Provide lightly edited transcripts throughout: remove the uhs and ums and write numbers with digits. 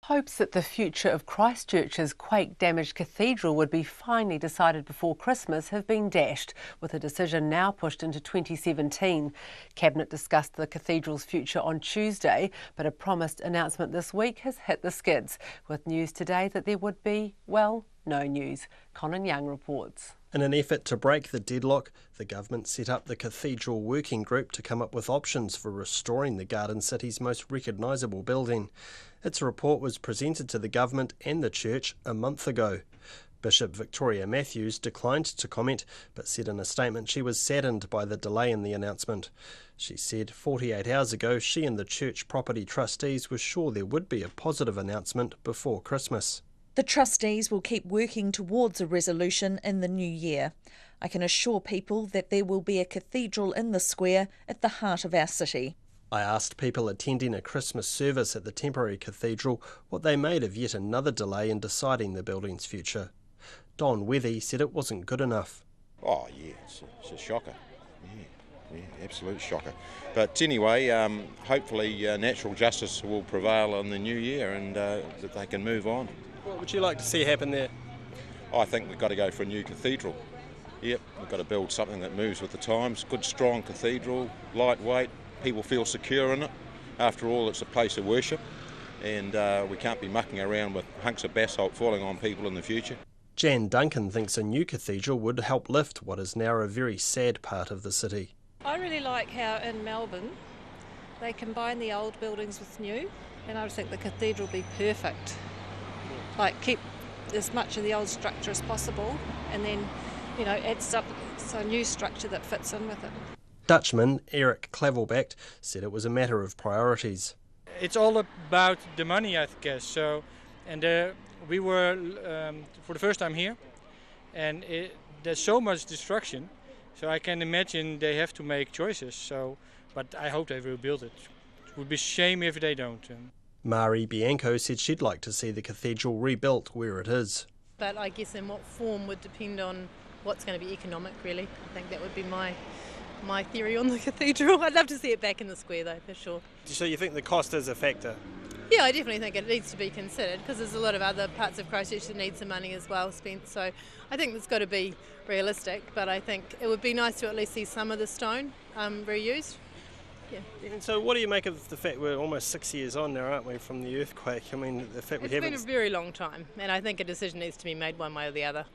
Hopes that the future of Christchurch's quake-damaged cathedral would be finally decided before Christmas have been dashed, with a decision now pushed into 2017. Cabinet discussed the cathedral's future on Tuesday, but a promised announcement this week has hit the skids, with news today that there would be, well, no news. Conan Young reports. In an effort to break the deadlock, the government set up the Cathedral Working Group to come up with options for restoring the Garden City's most recognisable building. Its report was presented to the government and the church a month ago. Bishop Victoria Matthews declined to comment, but said in a statement she was saddened by the delay in the announcement. She said 48 hours ago she and the church property trustees were sure there would be a positive announcement before Christmas. The trustees will keep working towards a resolution in the new year. I can assure people that there will be a cathedral in the square at the heart of our city. I asked people attending a Christmas service at the temporary cathedral what they made of yet another delay in deciding the building's future. Don Wethy said it wasn't good enough. Oh yeah, it's a shocker. Yeah, absolute shocker. But anyway, hopefully natural justice will prevail in the new year and that they can move on. What would you like to see happen there? I think we've got to go for a new cathedral. Yep, we've got to build something that moves with the times. Good, strong cathedral, lightweight, people feel secure in it. After all, it's a place of worship, and we can't be mucking around with hunks of basalt falling on people in the future. Jan Duncan thinks a new cathedral would help lift what is now a very sad part of the city. I really like how in Melbourne they combine the old buildings with new, and I would think the cathedral would be perfect. Like keep as much of the old structure as possible and then, add a new structure that fits in with it. Dutchman Eric Clavelbacht said it was a matter of priorities. It's all about the money, I guess. We were for the first time here, and there's so much destruction, so I can imagine they have to make choices. But I hope they will build it. It would be a shame if they don't. Mari Bianco said she'd like to see the cathedral rebuilt where it is. But I guess in what form would depend on what's going to be economic, really. I think that would be my theory on the cathedral. I'd love to see it back in the square, though, for sure. So you think the cost is a factor? Yeah, I definitely think it needs to be considered because there's a lot of other parts of Christchurch that need some money as well spent. So I think it's got to be realistic, but I think it would be nice to at least see some of the stone reused. Yeah. And so what do you make of the fact we're almost 6 years on now, aren't we, from the earthquake? I mean, the fact we haven't... It's been a very long time, and I think a decision needs to be made one way or the other.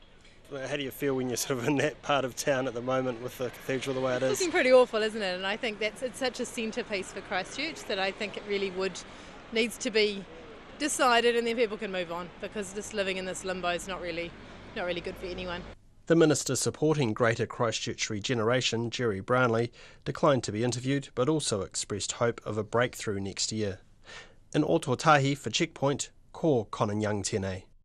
How do you feel when you're sort of in that part of town at the moment with the cathedral the way it is? It's looking pretty awful, isn't it? And I think it's such a centrepiece for Christchurch that I think it really needs to be decided and then people can move on, because just living in this limbo is not really good for anyone. The minister supporting Greater Christchurch Regeneration, Jerry Brownlee, declined to be interviewed but also expressed hope of a breakthrough next year. In Ototahi for Checkpoint, ko Conan Young tēnei.